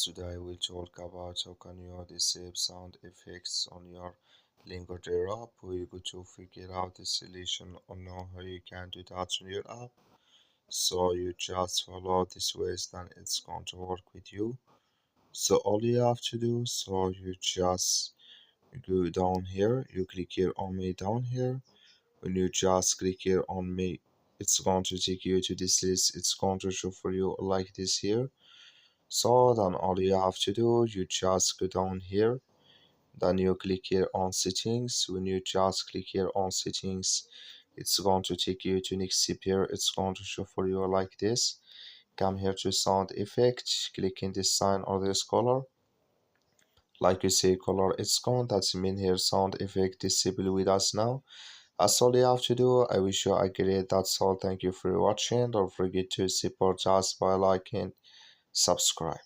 Today we talk about how can you disable sound effects on your LingoDeer app. We're going to figure out the solution or know how you can do that on your app. So you just follow this ways, then it's going to work with you. So all you have to do, so you just go down here, you click here on me down here. When you just click here on me, it's going to take you to this list. It's going to show for you like this here. So then all you have to do, you just go down here, then you click here on settings. When you just click here on settings, it's going to take you to next step here. It's going to show for you like this. Come here to sound effect, click in this sign or this color. Like you see color, it's gone. That's mean here sound effect disable with us now. That's all you have to do. I wish you a great. That's all. Thank you for watching. Don't forget to support us by liking, subscribe.